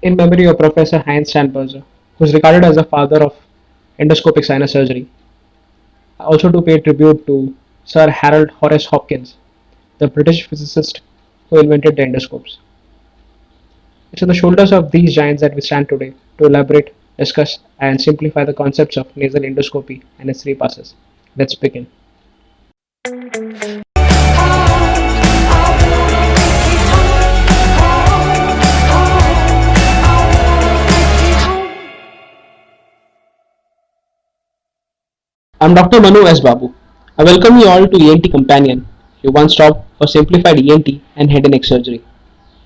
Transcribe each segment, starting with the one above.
in memory of Professor Heinz Steinberger, who is regarded as the father of endoscopic sinus surgery. Also to pay tribute to Sir Harold Horace Hopkins, the British physicist who invented the endoscopes. It's on the shoulders of these giants that we stand today to elaborate, discuss, and simplify the concepts of nasal endoscopy and its three passes. Let's begin. I'm Dr. Manu S. Babu. I welcome you all to ENT Companion, your one stop for simplified ENT and head and neck surgery.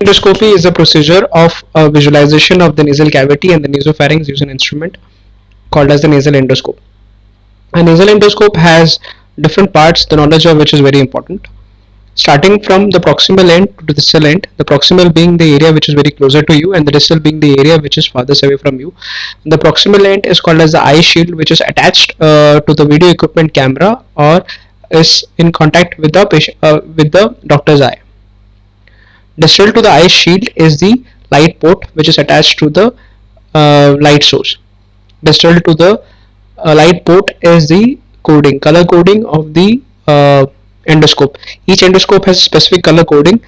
Endoscopy is a procedure of visualization of the nasal cavity and the nasopharynx using an instrument called as the nasal endoscope. A nasal endoscope has different parts, the knowledge of which is very important. Starting from the proximal end to the distal end, the proximal being the area which is very closer to you and the distal being the area which is farthest away from you. The proximal end is called as the eye shield, which is attached to the video equipment camera or is in contact with the with the doctor's eye. Distal to the eye shield is the light port which is attached to the light source. Distal to the light port is the color coding of the endoscope. Each endoscope has specific color coding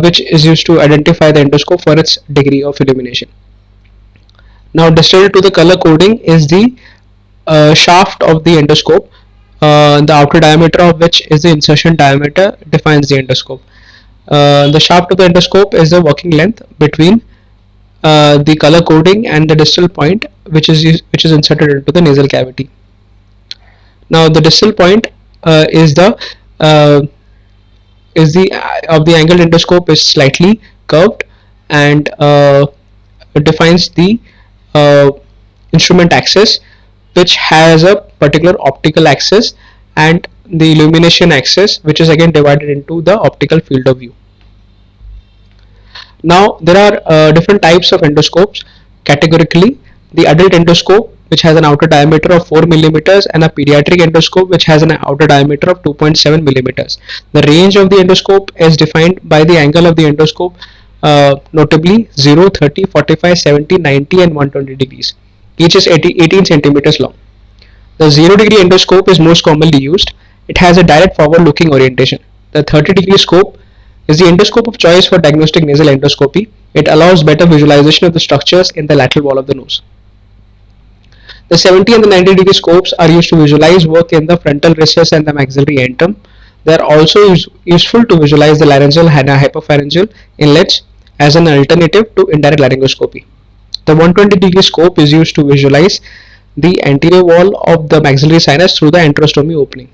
which is used to identify the endoscope for its degree of illumination. Now distal to the color coding is the shaft of the endoscope, the outer diameter of which is the insertion diameter defines the endoscope. The shaft of the endoscope is the working length between the color coding and the distal point which is inserted into the nasal cavity. Now the distal point is the of the angled endoscope is slightly curved and defines the instrument axis, which has a particular optical axis and the illumination axis, which is again divided into the optical field of view. Now there are different types of endoscopes. Categorically, the adult endoscope, which has an outer diameter of 4 millimeters, and a pediatric endoscope which has an outer diameter of 2.7 millimeters. The range of the endoscope is defined by the angle of the endoscope, notably 0, 30, 45, 70, 90 and 120 degrees. Each is 18 centimeters long. The 0 degree endoscope is most commonly used. It has a direct forward looking orientation. The 30 degree scope is the endoscope of choice for diagnostic nasal endoscopy. It allows better visualization of the structures in the lateral wall of the nose. The 70 and the 90 degree scopes are used to visualize work in the frontal recess and the maxillary antrum. They are also useful to visualize the laryngeal and hypopharyngeal inlets as an alternative to indirect laryngoscopy. The 120 degree scope is used to visualize the anterior wall of the maxillary sinus through the enterostomy opening.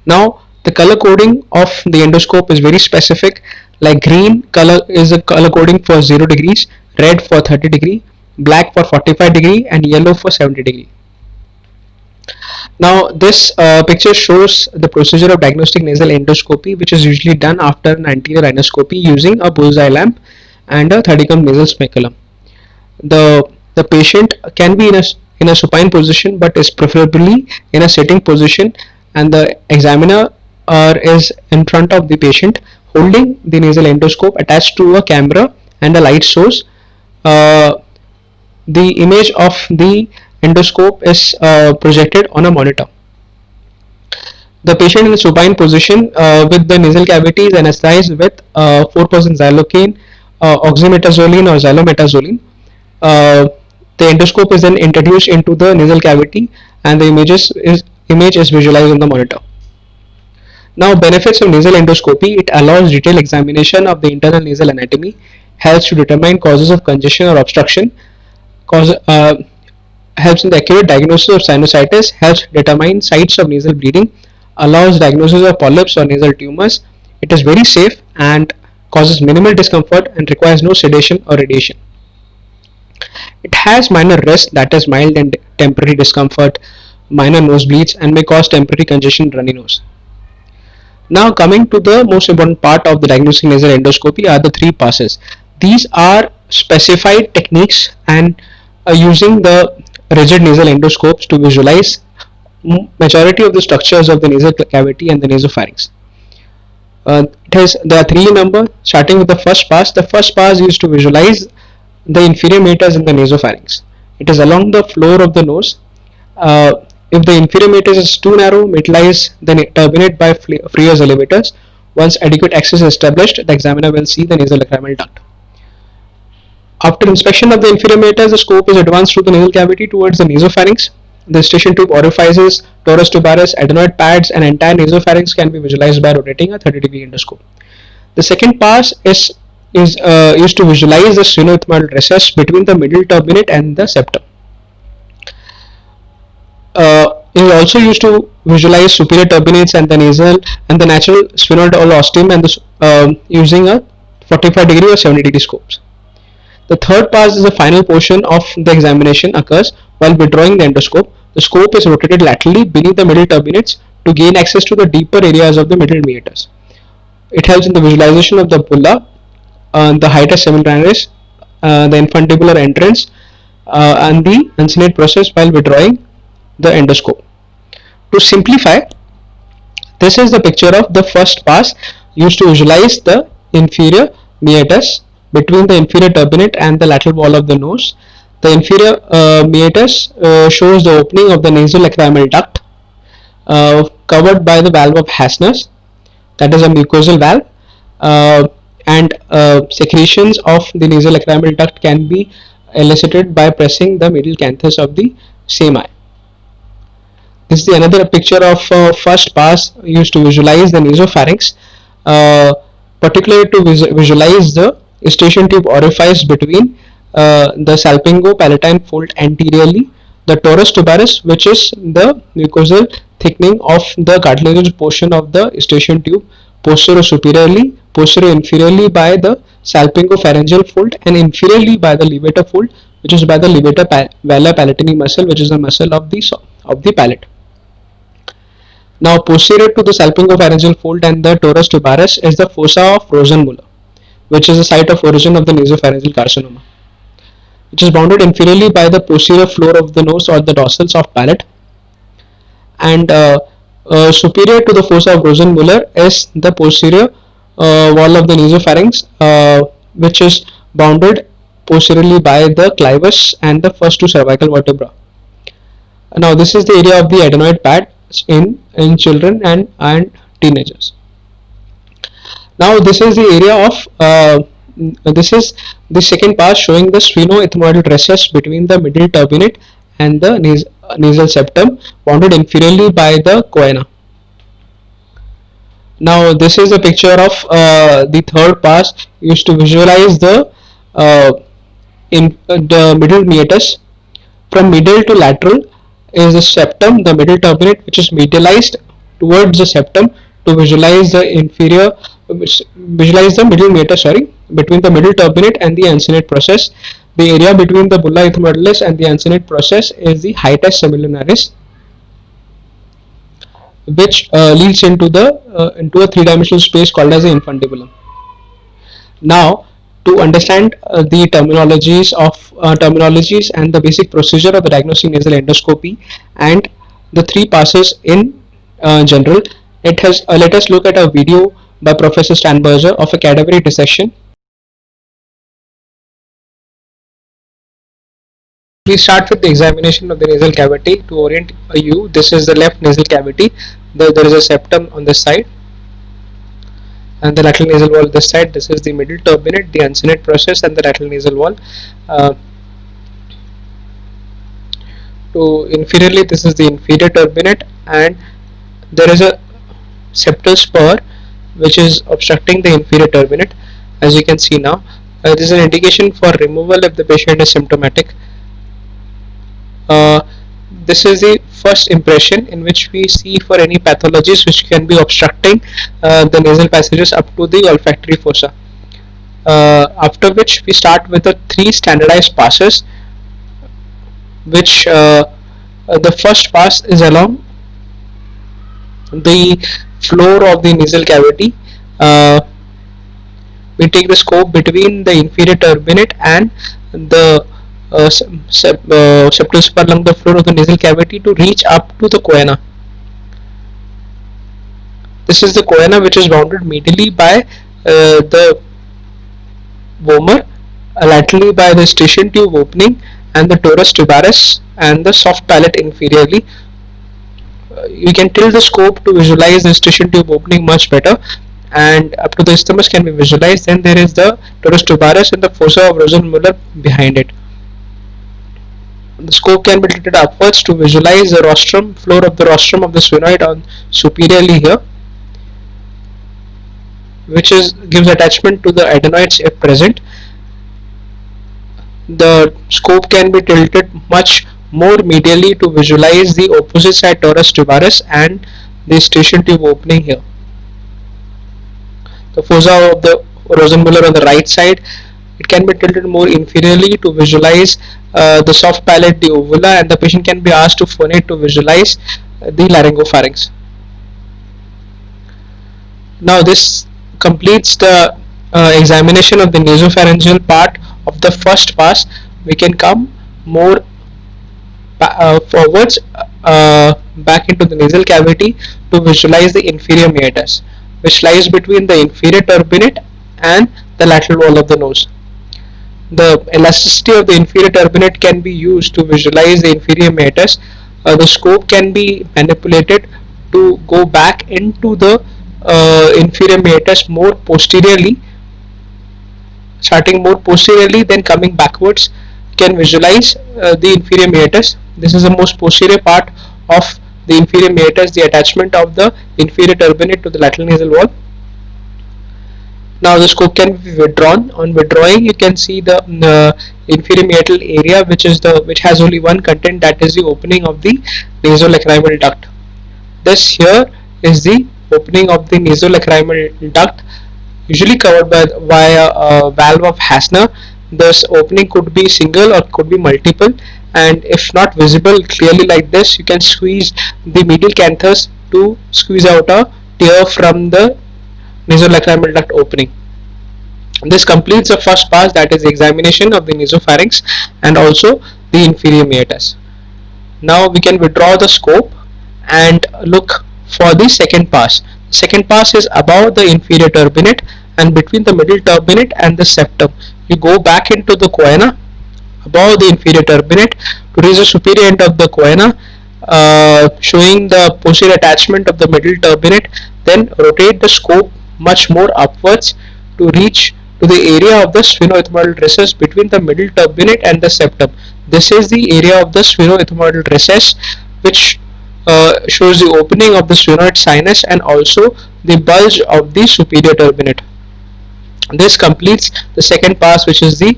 Now, the color coding of the endoscope is very specific, like green color is the color coding for 0 degrees, red for 30 degree, black for 45 degree and yellow for 70 degree. Now this picture shows the procedure of diagnostic nasal endoscopy, which is usually done after an anterior rhinoscopy using a bullseye lamp and a Thadicum nasal speculum. The patient can be in a supine position but is preferably in a sitting position, and the examiner is in front of the patient holding the nasal endoscope attached to a camera and a light source. The image of the endoscope is projected on a monitor. The patient in the supine position with the nasal cavity is anesthetized with 4% xylocaine, oxymetazoline or xylometazoline. The endoscope is then introduced into the nasal cavity and the image is visualized on the monitor. Now, benefits of nasal endoscopy: it allows detailed examination of the internal nasal anatomy, helps to determine causes of congestion or obstruction, helps in the accurate diagnosis of sinusitis, helps determine sites of nasal bleeding, allows diagnosis of polyps or nasal tumors. It is very safe and causes minimal discomfort and requires no sedation or radiation. It has minor risk, that is mild and temporary discomfort, minor nosebleeds, and may cause temporary congestion, runny nose. Now coming to the most important part of the diagnostic nasal endoscopy are the three passes. These are specified techniques and using the rigid nasal endoscopes to visualize majority of the structures of the nasal cavity and the nasopharynx. There are three in number, starting with the first pass. The first pass is used to visualize the inferior meatus and the nasopharynx. It is along the floor of the nose. If the inferior meatus is too narrow, it lies then turbinate by Freer's elevators. Once adequate access is established, the examiner will see the nasal lacrimal duct. After inspection of the inferior meatus, the scope is advanced through the nasal cavity towards the nasopharynx. The eustachian tube orifices, torus tuberous, adenoid pads, and entire nasopharynx can be visualized by rotating a 30-degree endoscope. The second pass is used to visualize the sphenoethmoidal recess between the middle turbinate and the septum. It is also used to visualize superior turbinates and the nasal and the natural sphenoidal ostium and using a 45-degree or 70-degree scopes. The third pass is the final portion of the examination occurs while withdrawing the endoscope. The scope is rotated laterally beneath the middle turbinates to gain access to the deeper areas of the middle meatus. It helps in the visualization of the bulla, the hiatus seminaris, the infundibular entrance, and the uncinate process while withdrawing the endoscope. To simplify, this is the picture of the first pass used to visualize the inferior meatus between the inferior turbinate and the lateral wall of the nose. The inferior meatus shows the opening of the nasal lacrimal duct covered by the valve of Hasner's, that is a mucosal valve, and secretions of the nasal lacrimal duct can be elicited by pressing the medial canthus of the same eye. This is another picture of first pass used to visualize the nasopharynx, particularly to visualize the eustachian tube orifice between the salpingo-palatine fold anteriorly, the torus tuberous, which is the mucosal thickening of the cartilaginous portion of the eustachian tube, posterior-superiorly, posterior-inferiorly by the salpingo-pharyngeal fold, and inferiorly by the levator fold, which is by the levator velar palatini muscle, which is the muscle of the palate. Now, posterior to the salpingo-pharyngeal fold and the torus tuberous is the fossa of Rosenmuller, which is the site of origin of the nasopharyngeal carcinoma, which is bounded inferiorly by the posterior floor of the nose or the dorsal soft palate, and superior to the fossa of Rosenmuller is the posterior wall of the nasopharynx, which is bounded posteriorly by the clivus and the first two cervical vertebra. Now, this is the area of the adenoid pad in children and teenagers. Now, this is the area of this is the second pass showing the sphenoethmoidal recess between the middle turbinate and the nasal septum, bounded inferiorly by the choana. Now, this is a picture of the third pass used to visualize the middle meatus. From middle to lateral is the septum, the middle turbinate, which is medialized towards the septum to visualize the middle meatus, between the middle turbinate and the uncinate process. The area between the bulla ethmoidalis and the uncinate process is the hiatus semilunaris, which leads into a three-dimensional space called as the infundibulum. Now, to understand the terminologies and the basic procedure of the diagnostic nasal endoscopy and the three passes in general, let us look at a video by Professor Steinberger of a cadaveric dissection. We start with the examination of the nasal cavity. To orient you, this is the left nasal cavity. There is a septum on this side and the lateral nasal wall this side. This is the middle turbinate, the uncinate process, and the lateral nasal wall. To inferiorly, this is the inferior turbinate, and there is a septal spur which is obstructing the inferior turbinate, as you can see now. This is an indication for removal if the patient is symptomatic. This is the first impression in which we see for any pathologies which can be obstructing the nasal passages up to the olfactory fossa. After which we start with the three standardized passes, which the first pass is along the floor of the nasal cavity. We take the scope between the inferior turbinate and the septal spur along the floor of the nasal cavity to reach up to the choana. This is the choana, which is bounded medially by the vomer laterally by the eustachian tube opening and the torus tuberous and the soft palate inferiorly. You can tilt the scope to visualize the eustachian tube opening much better, and up to the isthmus can be visualized. Then there is the torus tuberous and the fossa of Rosenmuller behind it. The scope can be tilted upwards to visualize the rostrum, floor of the rostrum of the sphenoid on superiorly here, which gives attachment to the adenoids if present. The scope can be tilted much more medially to visualize the opposite side torus tuberous and the eustachian tube opening here. The fossa of the Rosenmuller on the right side, it can be tilted more inferiorly to visualize the soft palate, the uvula, and the patient can be asked to phonate to visualize the laryngopharynx. Now this completes the examination of the nasopharyngeal part of the first pass. We can come more forwards back into the nasal cavity to visualize the inferior meatus, which lies between the inferior turbinate and the lateral wall of the nose. The elasticity of the inferior turbinate can be used to visualize the inferior meatus. The scope can be manipulated to go back into the inferior meatus more posteriorly, starting more posteriorly, then coming backwards. Can visualize the inferior meatus. This is the most posterior part of the inferior meatus, the attachment of the inferior turbinate to the lateral nasal wall. Now the scope can be withdrawn. On withdrawing, you can see the inferior meatal area, which has only one content, that is the opening of the nasolacrimal duct. This here is the opening of the nasolacrimal duct, usually covered by via a valve of Hassner. This opening could be single or could be multiple, and if not visible clearly like this, you can squeeze the medial canthus to squeeze out a tear from the nasolacrimal duct opening. This completes the first pass, that is the examination of the nasopharynx and also the inferior meatus. Now we can withdraw the scope and look for the second pass. The second pass is above the inferior turbinate and between the middle turbinate and the septum. You go back into the choana above the inferior turbinate to reach the superior end of the choana, showing the posterior attachment of the middle turbinate. Then rotate the scope much more upwards to reach to the area of the sphenoethmoidal recess between the middle turbinate and the septum. This is the area of the sphenoethmoidal recess, which shows the opening of the sphenoid sinus and also the bulge of the superior turbinate. This completes the second pass, which is the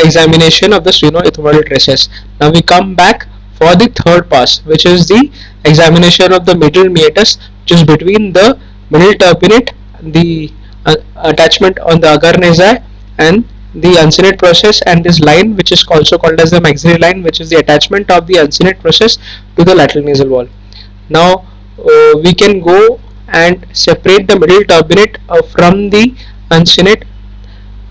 examination of the sphenoethmoidal recess. Now we come back for the third pass, which is the examination of the middle meatus, which is between the middle turbinate, the attachment on the agar nasi and the uncinate process, and this line, which is also called as the maxillary line, which is the attachment of the uncinate process to the lateral nasal wall. Now we can go and separate the middle turbinate from the uncinate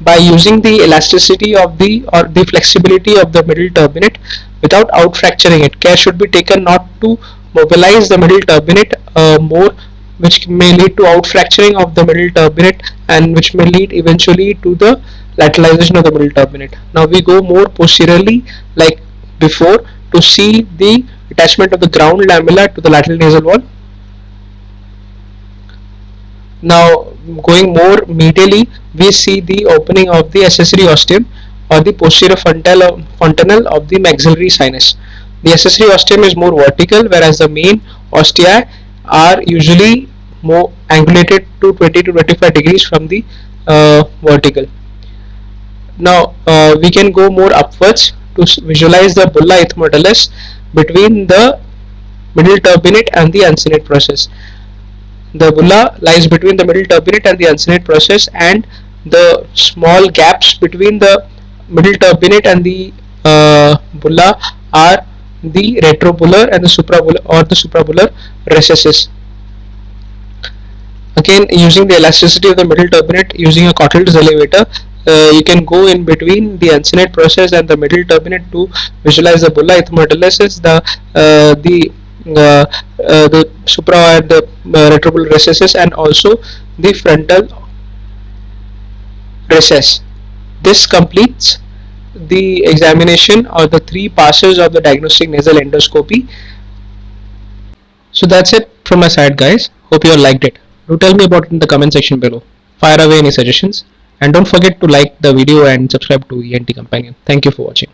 by using the elasticity of the flexibility of the middle turbinate without out fracturing it. Care should be taken not to mobilize the middle turbinate more, which may lead to out fracturing of the middle turbinate and which may lead eventually to the lateralization of the middle turbinate. Now we go more posteriorly like before to see the attachment of the ground lamella to the lateral nasal wall. Now going more medially, we see the opening of the accessory ostium or the posterior fontanelle of the maxillary sinus. The accessory ostium is more vertical, whereas the main ostia are usually more angulated to 20 to 25 degrees from the vertical. Now we can go more upwards to visualize the bulla ethmodalis between the middle turbinate and the uncinate process. The bulla lies between the middle turbinate and the uncinate process, and the small gaps between the middle turbinate and the bulla are the retrobullar and the suprabullar or the suprabullar recesses. Again, using the elasticity of the middle turbinate, using a Cottrell's elevator, you can go in between the uncinate process and the middle turbinate to visualize the bulla ethmodalis, the supra and the retrobullar recesses, and also the frontal recess. This completes the examination or the three passes of the diagnostic nasal endoscopy. So that's it from my side, guys. Hope you all liked it. Do tell me about it in the comment section below. Fire away any suggestions, and don't forget to like the video and subscribe to ENT Companion. Thank you for watching.